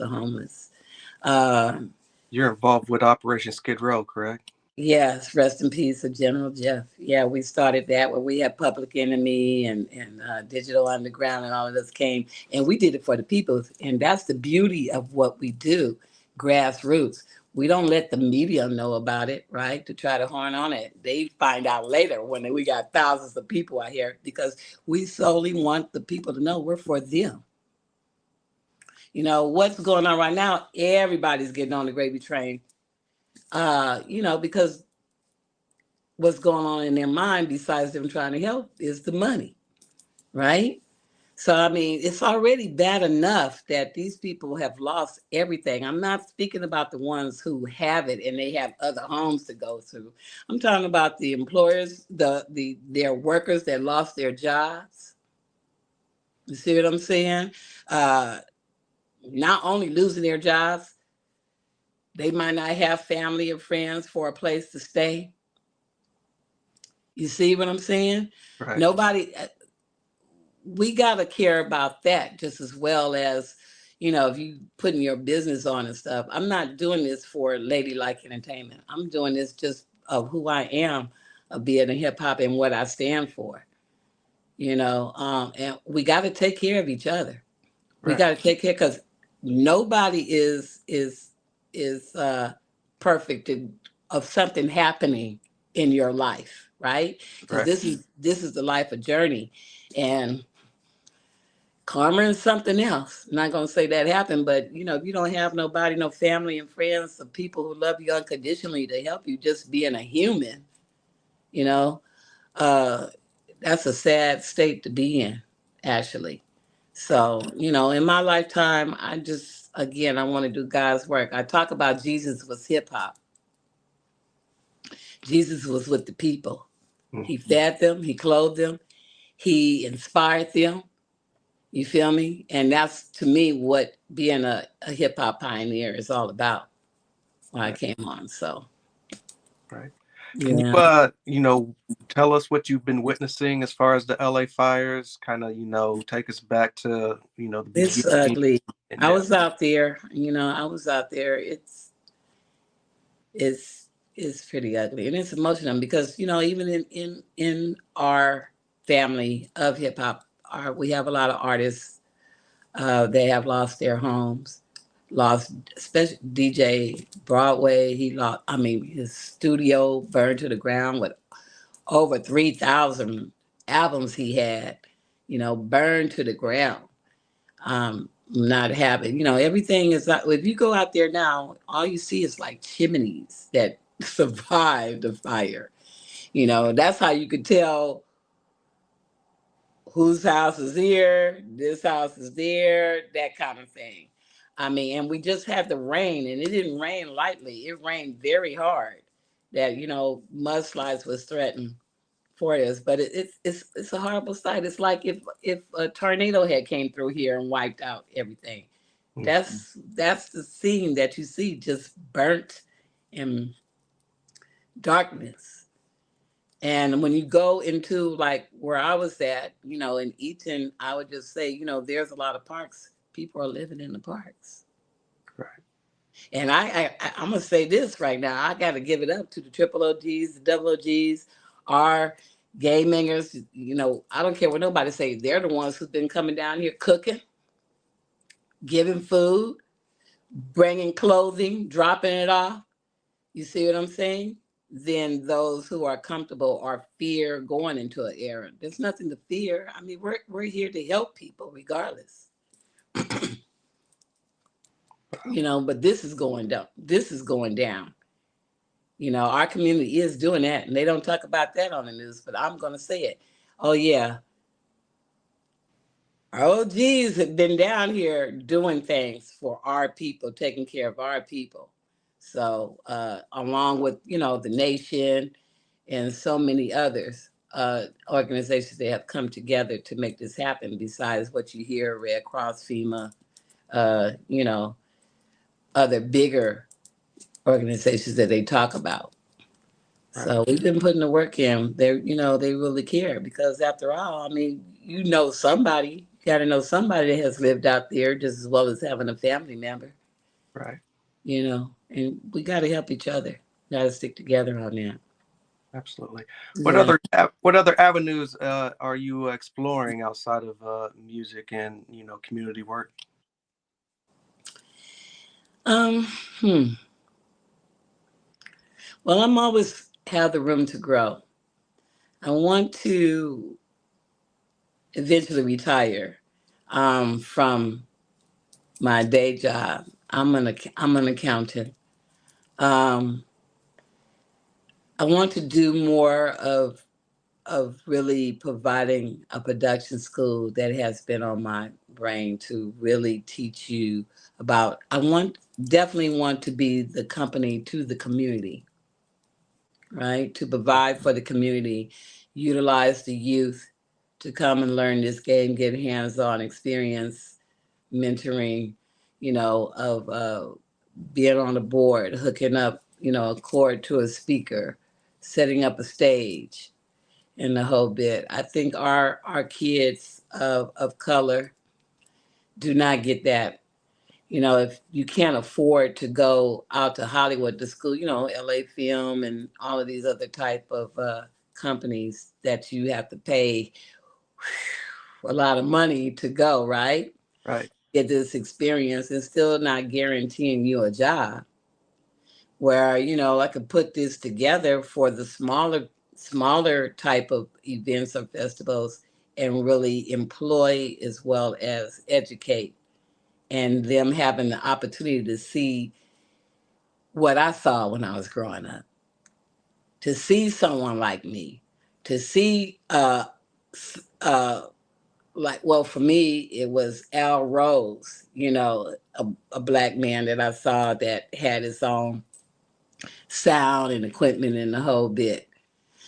the homeless. Uh, You're involved with Operation Skid Row, correct? yes, rest in peace of General Jeff. Yeah, we started that where we had Public Enemy and Digital Underground and all of us came, and we did it for the people. And that's the beauty of what we do, grassroots. We don't let the media know about it, right? To try to horn on it. They find out later when we got thousands of people out here because we solely want the people to know we're for them. What's going on right now, everybody's getting on the gravy train. Because what's going on in their mind besides them trying to help is the money, right? So, I mean, it's already bad enough that these people have lost everything. I'm not speaking about the ones who have it and they have other homes to go to. I'm talking about the employers, their workers that lost their jobs. You see what I'm saying? Uh, Not only losing their jobs, they might not have family or friends for a place to stay. You see what I'm saying? Right. Nobody, we got to care about that just as well as, if you putting your business on and stuff. I'm not doing this for ladylike entertainment. I'm doing this just of who I am, of being a hip hop and what I stand for, and we got to take care of each other. We Right. got to take care because nobody is perfect of something happening in your life, right? Because Right. this is the life of journey, and karma is something else. I'm not gonna say that happened, but if you don't have nobody, no family and friends, of people who love you unconditionally to help you, just being a human, you know, uh, that's a sad state to be in, actually. So, in my lifetime, I just, again, I want to do God's work. I talk about Jesus was hip hop. Jesus was with the people. Mm. He fed them, he clothed them, he inspired them. You feel me? And that's to me what being a hip hop pioneer is all about when I Right. came on. So, Right. Can you, yeah, tell us what you've been witnessing as far as the LA fires? Kind of, take us back to, the it's beginning. ugly. And I yeah. was out there, I was out there. It's it's pretty ugly and it's emotional because even in our family of hip hop, we have a lot of artists. They have lost their homes, lost, especially DJ Broadway. He lost. I mean, his studio burned to the ground with over 3,000 albums he had. Burned to the ground. Not having, everything is not, if you go out there now, all you see is like chimneys that survived the fire. That's how you could tell whose house is here, this house is there, that kind of thing. I mean, and we just had the rain, and it didn't rain lightly. It rained very hard. That mudslides was threatened for us, but it's a horrible sight. It's like if a tornado had came through here and wiped out everything. Mm. That's the scene that you see, just burnt in darkness. And when you go into like where I was at, in Eaton, I would just say, there's a lot of parks. People are living in the parks. Right. And I'm gonna say this right now. I got to give it up to the triple OGs, the double OGs, our gay mingers. I don't care what nobody say. They're the ones who've been coming down here cooking, giving food, bringing clothing, dropping it off. You see what I'm saying? Then those who are comfortable or fear going into an errand. There's nothing to fear. I mean, we're here to help people regardless. But this is going down. This is going down. Our community is doing that, and they don't talk about that on the news, but I'm going to say it. Oh, yeah. Our OGs have been down here doing things for our people, taking care of our people. So, along with, the nation and so many others, organizations that have come together to make this happen, besides what you hear, Red Cross, FEMA, uh, you know, other bigger organizations that they talk about. Right. So we've been putting the work in. They really care because after all, I mean, somebody. got to know somebody that has lived out there just as well as having a family member, Right. and we got to help each other. Got to stick together on that. Absolutely. Yeah. What other avenues are you exploring outside of music and community work? Um. Hmm. Well, I'm always have the room to grow. I want to eventually retire from my day job. I'm an accountant. Um, I want to do more of really providing a production school that has been on my brain to really teach you about. Definitely want to be the company to the community, right? To provide for the community, utilize the youth to come and learn this game, get hands-on experience, mentoring, of being on the board, hooking up, a cord to a speaker, setting up a stage, and the whole bit. I think our kids of color do not get that. If you can't afford to go out to Hollywood to school, LA Film and all of these other type of companies that you have to pay a lot of money to go, right? Right. Get this experience and still not guaranteeing you a job. Where, I could put this together for the smaller type of events or festivals and really employ as well as educate, and them having the opportunity to see what I saw when I was growing up, to see someone like me, to see uh like, well, for me it was Al Rose, a black man that I saw that had his own sound and equipment and the whole bit.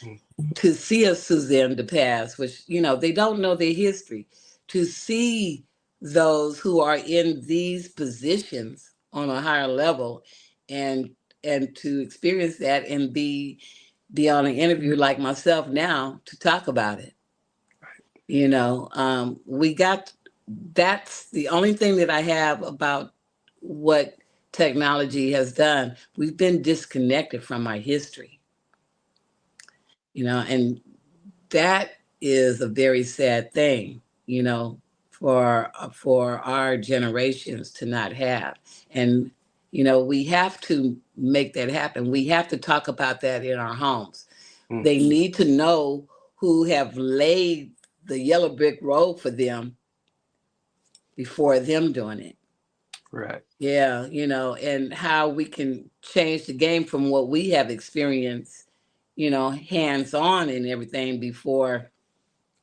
Mm. To see a Suzanne de Pass, which, they don't know their history, to see those who are in these positions on a higher level, and to experience that and be on an interview like myself now to talk about it. We got That's the only thing that I have about what technology has done. We've been disconnected from our history, and that is a very sad thing, for our generations to not have. And we have to make that happen. We have to talk about that in our homes. Mm. They need to know who have laid the yellow brick road for them before them doing it. Right. Yeah, and how we can change the game from what we have experienced, hands on and everything before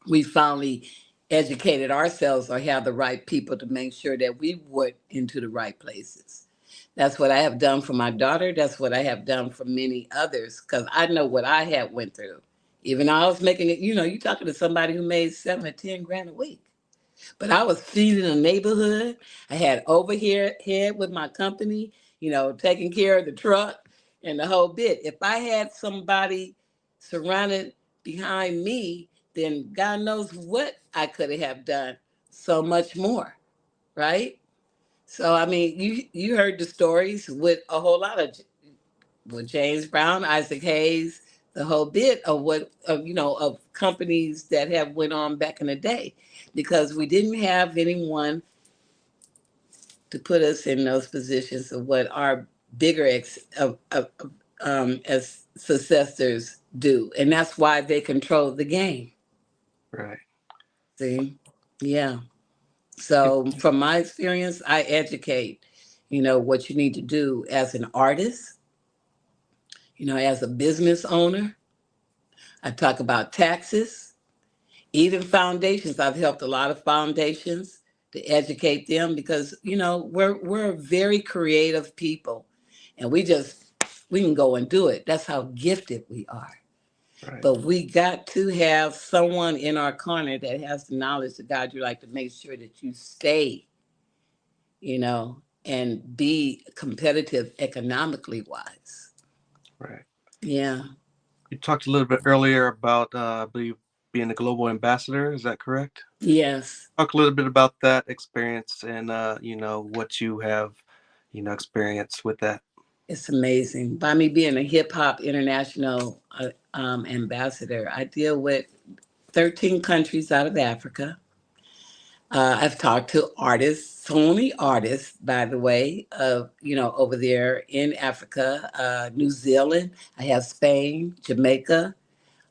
we finally educated ourselves or have the right people to make sure that we went into the right places. That's what I have done for my daughter. That's what I have done for many others, because I know what I had went through. Even though I was making it, you talking to somebody who made 7 or 10 grand a week. But I was feeding a neighborhood. I had overhead with my company, taking care of the truck and the whole bit. If I had somebody surrounded behind me, then God knows what I could have done. So much more, right? So I mean, you heard the stories with a whole lot with James Brown, Isaac Hayes, the whole bit of of companies that have went on back in the day, because we didn't have anyone to put us in those positions of what our bigger as successors do, and that's why they control the game. Right. See, yeah. It- So from my experience, I educate. What you need to do as an artist. As a business owner, I talk about taxes. Even foundations, I've helped a lot of foundations to educate them, because we're very creative people, and we can go and do it. That's how gifted we are. right. But we got to have someone in our corner that has the knowledge to guide you, like to make sure that you stay, and be competitive economically wise. Right. Yeah. You talked a little bit earlier about, I believe, being a global ambassador. Is that correct? Yes, Talk a little bit about that experience and what you have, experienced with that. it's amazing. By me being a hip hop international ambassador, I deal with 13 countries out of Africa. I've talked to artists, so many artists, by the way, over there in Africa, New Zealand. I have Spain, Jamaica.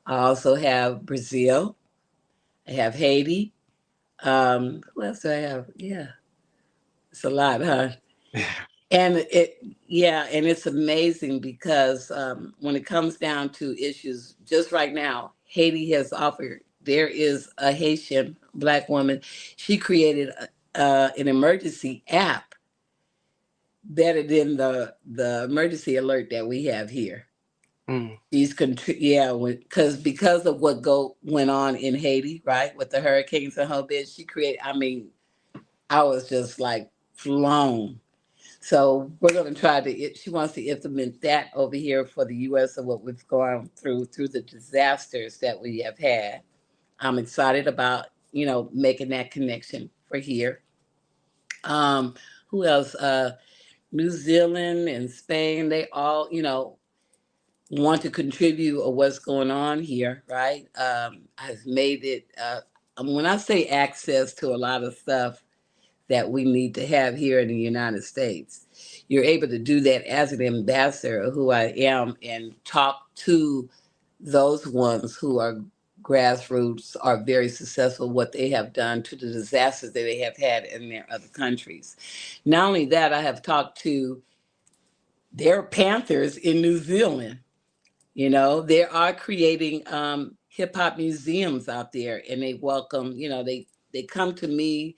I also have Brazil. I have Haiti. Who else do I have? Yeah, it's a lot, huh? And and it's amazing because when it comes down to issues, just right now, Haiti has offered. There is a Haitian black woman. She created an emergency app better than the emergency alert that we have here. Mm, Because of what go went on in Haiti, right, with the hurricanes and whole bit. She created. I mean, I was just like flown. So we're going to try to. She wants to implement that over here for the U.S. of what we've gone through the disasters that we have had. I'm excited about making that connection for here. Um, who else? New Zealand and Spain. They all want to contribute of what's going on here, right? I've made it. When I say access to a lot of stuff that we need to have here in the United States. You're able to do that as an ambassador, who I am, and talk to those ones who are grassroots, are very successful, what they have done to the disasters that they have had in their other countries. Not only that, I have talked to their Panthers in New Zealand. They are creating hip hop museums out there, and they welcome. They come to me.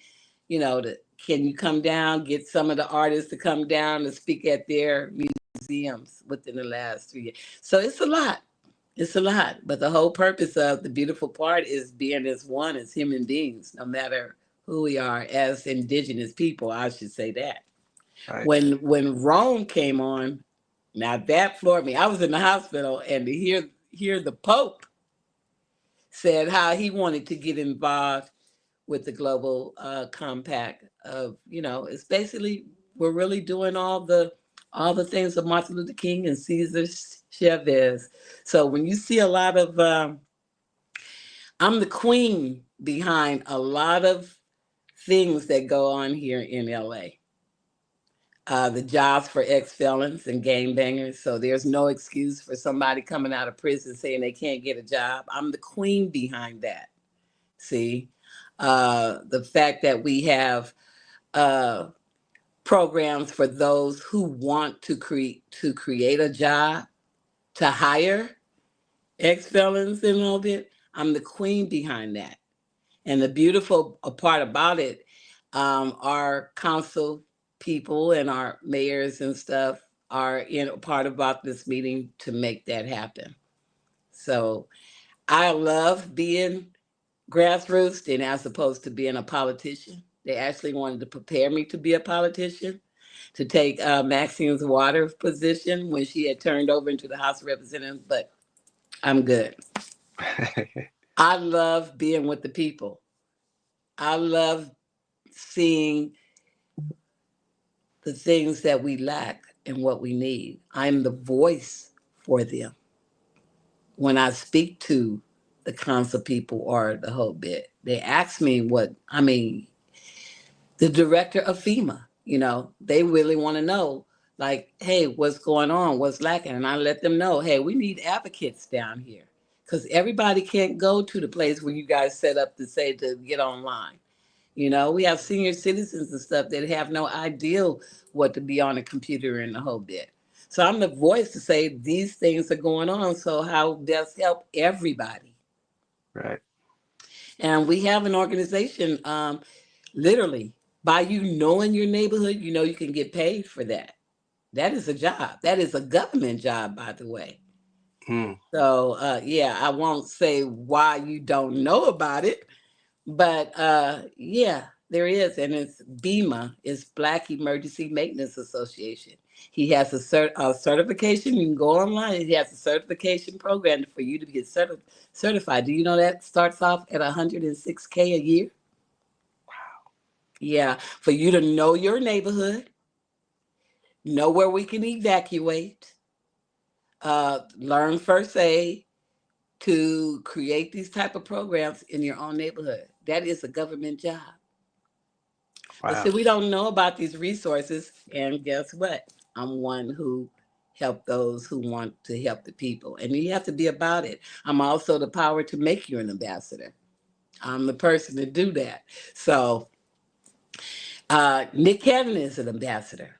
To can you come down, get some of the artists to come down to speak at their museums within the last 3 years. So it's a lot. It's a lot. But the whole purpose of the beautiful part is being as one as human beings, no matter who we are as indigenous people. I should say that. right. When Rome came on, now that floored me. I was in the hospital, and to hear the Pope said how he wanted to get involved with the global compact of it's basically we're really doing all the things of Martin Luther King and Cesar Chavez. So when you see a lot of I'm the queen behind a lot of things that go on here in LA. The jobs for ex-felons and gangbangers. So there's no excuse for somebody coming out of prison saying they can't get a job. I'm the queen behind that. See, the fact that we have uh, programs for those who want to create a job, to hire ex-felons and all that. I'm the queen behind that. And the beautiful part about it, our council people and our mayors and stuff are part about this meeting to make that happen. So I love being grassroots and as opposed to being a politician. They actually wanted to prepare me to be a politician, to take Maxine's Waters position when she had turned over into the House of Representatives, but I'm good. I love being with the people. I love seeing the things that we lack and what we need. I'm the voice for them when I speak to the council people or the whole bit. They ask me the director of FEMA, they really want to know, like, hey, what's going on? What's lacking? And I let them know, hey, we need advocates down here because everybody can't go to the place where you guys set up to say to get online. We have senior citizens and stuff that have no idea what to be on a computer and the whole bit. So I'm the voice to say these things are going on. So how does help everybody? Right. And we have an organization, literally, by you knowing your neighborhood, you can get paid for that. That is a job. That is a government job, by the way. Mm, So, yeah, I won't say why you don't know about it, but yeah, there is, and it's BEMA, it's Black Emergency Maintenance Association. He has a certification. You can go online. He has a certification program for you to get certified. Do you know that starts off at 106K a year? Yeah, for you to know your neighborhood, know where we can evacuate, learn first aid, to create these type of programs in your own neighborhood. That is a government job. But see, Wow. we don't know about these resources, and guess what? I'm one who help those who want to help the people, and you have to be about it. I'm also the power to make you an ambassador. I'm the person to do that. So Nick Cannon is an ambassador.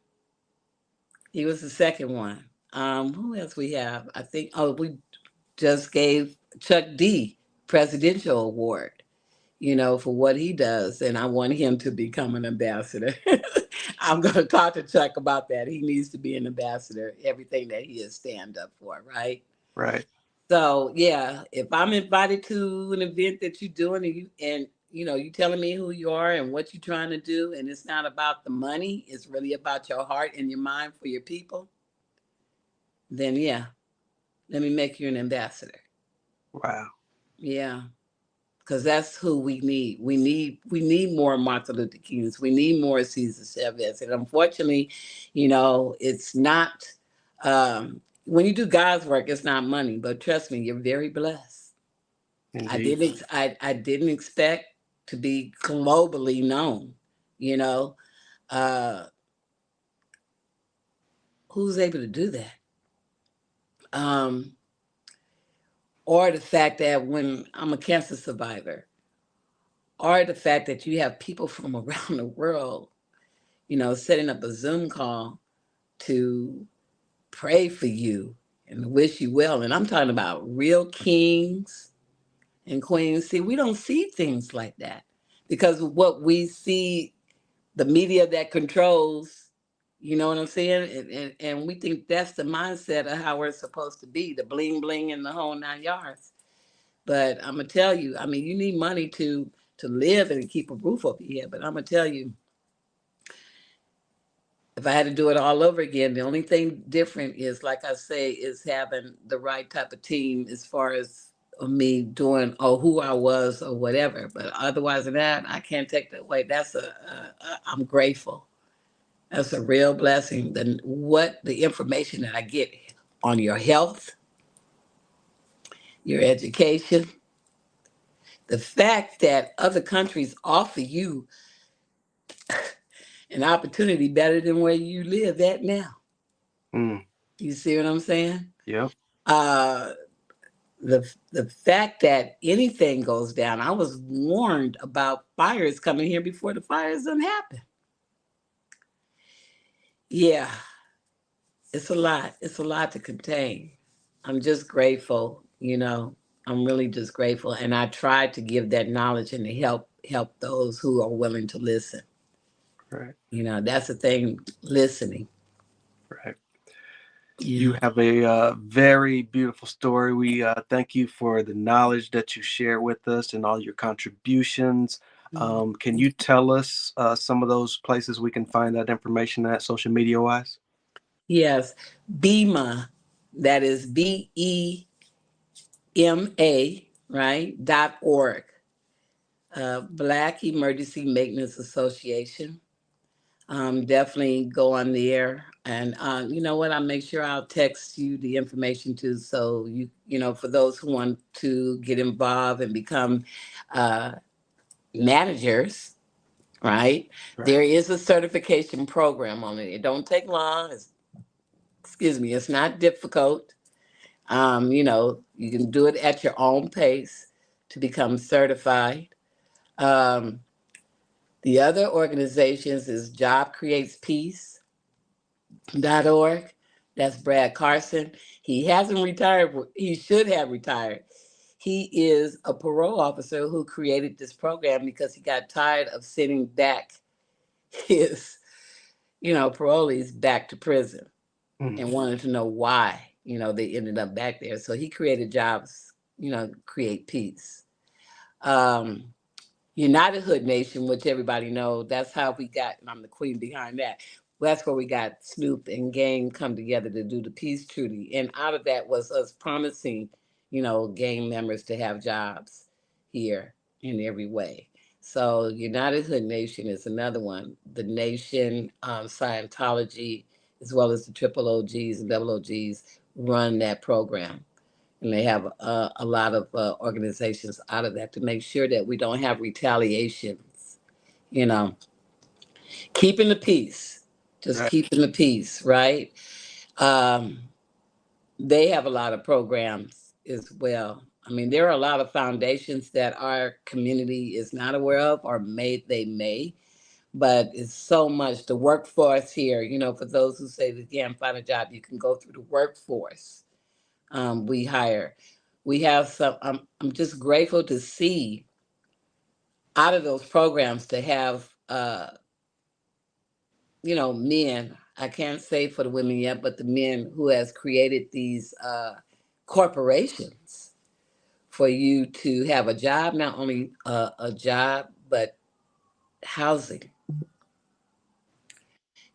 He was the second one. Who else we have? I think. Oh, we just gave Chuck D presidential award, for what he does. And I want him to become an ambassador. I'm going to talk to Chuck about that. He needs to be an ambassador, everything that he is stand up for, right? Right. So, yeah, if I'm invited to an event that you're doing you telling me who you are and what you're trying to do, and it's not about the money, it's really about your heart and your mind for your people, then yeah, let me make you an ambassador. Wow. Yeah. Because that's who we need. We need more Martin Luther Kings. We need more Cesar Chavez. And unfortunately, it's not. When you do God's work, it's not money. But trust me, you're very blessed. I Indeed. didn't. I didn't expect to be globally known. You know, uh, who's able to do that? Um, or the fact that when I'm a cancer survivor, or the fact that you have people from around the world setting up a Zoom call to pray for you and wish you well. And I'm talking about real kings and queens. See, we don't see things like that because what we see, the media that controls, you know what I'm saying? And we think that's the mindset of how we're supposed to be, the bling bling and the whole 9 yards. But I'm gonna tell you, I mean, you need money to live and keep a roof over your head. But I'm gonna tell you, if I had to do it all over again, the only thing different is, like I say, is having the right type of team as far as me doing who I was or whatever. But otherwise than that, I can't take that away. I'm grateful. That's a real blessing. The information that I get on your health, your education, the fact that other countries offer you an opportunity better than where you live at now. Mm. You see what I'm saying? Yep. Uh, the fact that anything goes down, I was warned about fires coming here before the fires didn't happen. Yeah, it's a lot. It's a lot to contain. I'm just grateful, I'm really just grateful, and I try to give that knowledge and to help those who are willing to listen. Right. That's the thing, listening. Right. You Yeah. have a very beautiful story. We thank you for the knowledge that you share with us and all your contributions. Can you tell us some of those places we can find that information at social media wise? Yes, BEMA, that is BEMA, right? .org. Black Emergency Maintenance Association. Definitely go on there, and you know what? I'll make sure I'll text you the information too, so for those who want to get involved and become uh, managers, right? Right. There is a certification program on it. It don't take long. Excuse me. It's not difficult. You can do it at your own pace to become certified. Um, the other organizations is jobcreatespeace.org. That's Brad Carson. He hasn't retired. He should have retired. He is a parole officer who created this program because he got tired of sending back his, parolees back to prison Mm. and wanted to know why, they ended up back there. So he created jobs, create peace. Um, United Hood Nation, which everybody knows, that's how we got, and I'm the queen behind that. That's where we got Snoop and Gang come together to do the peace treaty. And out of that was us promising, gang members to have jobs here in every way. So United Hood Nation is another one. The Nation, Scientology, as well as the triple OGs and double OGs run that program. And they have a lot of organizations out of that to make sure that we don't have retaliations, you know, keeping the peace, just Right. keeping the peace, right? Um, they have a lot of programs as well. I mean, there are a lot of foundations that our community is not aware of, or may, but it's so much. The workforce here, for those who say they can't find a job, you can go through the workforce. We hire. We have some. I'm just grateful to see out of those programs to have, men. I can't say for the women yet, but the men who has created these corporations for you to have a job, not only a job, but housing.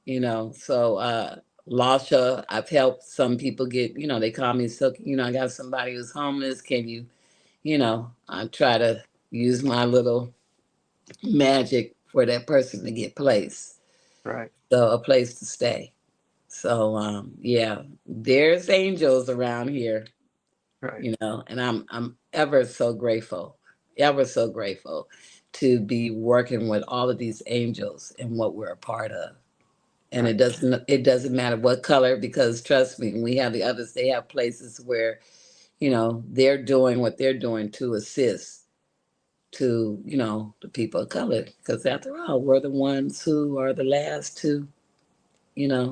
So Lasha, I've helped some people get, they call me so, I got somebody who's homeless. Can you, I try to use my little magic for that person to get place. Right. So a place to stay. So yeah, there's angels around here, Right. and I'm ever so grateful to be working with all of these angels and what we're a part of. And Right. it doesn't matter what color, because trust me, we have the others. They have places where they're doing what they're doing to assist to the people of color, because after all, we're the ones who are the last to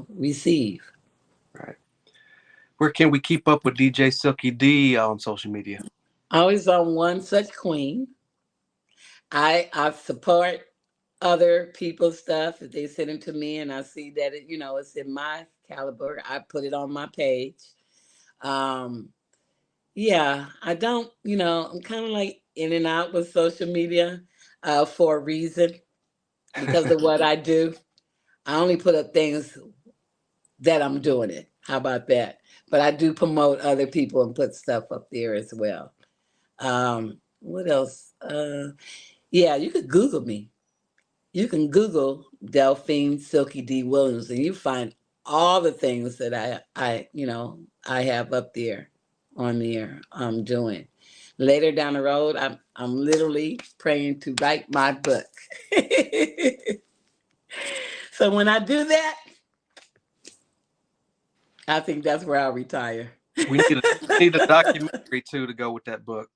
receive. Right. Where can we keep up with DJ Silky D on social media? Always on One Such Queen. I support other people's stuff. If they send it to me and I see that it's in my caliber, I put it on my page. um yeah, I don't, I'm kind of like in and out with social media for a reason, because of what I do. I only put up things that I'm doing it. How about that? But I do promote other people and put stuff up there as well. What else? Yeah, you could Google me. You can Google Delphine Silky D Williams, and you find all the things that I have up there on there doing. Later down the road, I'm literally praying to write my book. So when I do that, I think that's where I'll retire. We need a documentary too to go with that book.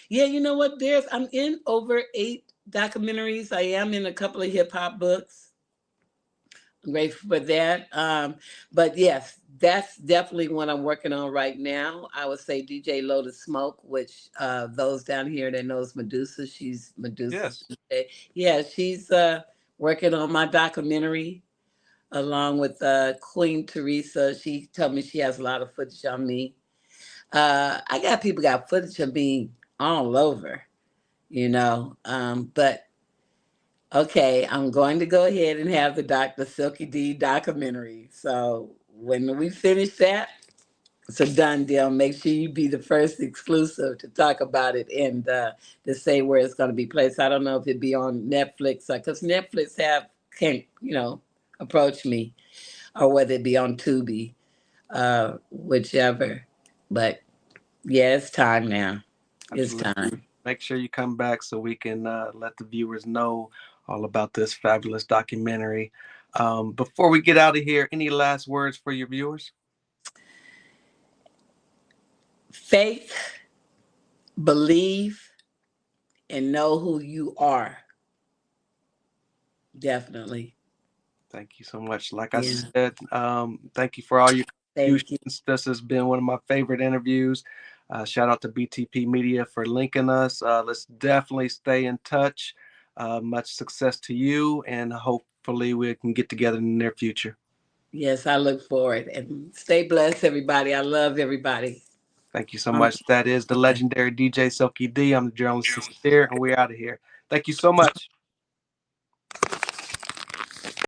Yeah, you know what? I'm in over 8 documentaries. I am in a couple of hip hop books. I'm grateful for that. But yes, that's definitely what I'm working on right now. I would say DJ Lotus Smoke, which those down here that knows Medusa, she's Medusa. Yes. Yeah, she's working on my documentary along with Queen Teresa. She told me she has a lot of footage on me. I got people got footage of me all over, but okay, I'm going to go ahead and have the Silky D documentary. So when we finish that, it's a done deal. Make sure you be the first exclusive to talk about it and to say where it's going to be placed. I don't know if it'd be on Netflix, because Netflix can't approach me, or whether it be on Tubi, whichever. But yeah, it's time now. It's Absolutely. time. Make sure you come back so we can let the viewers know all about this fabulous documentary. Before we get out of here, any last words for your viewers? Faith, believe, and know who you are. Definitely. Thank you so much. Like I Yeah. said, thank you for all your Thank you. contributions. This has been one of my favorite interviews. Shout out to BTP Media for linking us. Let's definitely stay in touch. Much success to you, and hopefully we can get together in the near future. Yes, I look forward. And stay blessed, everybody. I love everybody. Thank you so Um, much. That is the legendary DJ Silky D. I'm the journalist Sin-seer, and we're out of here. Thank you so much.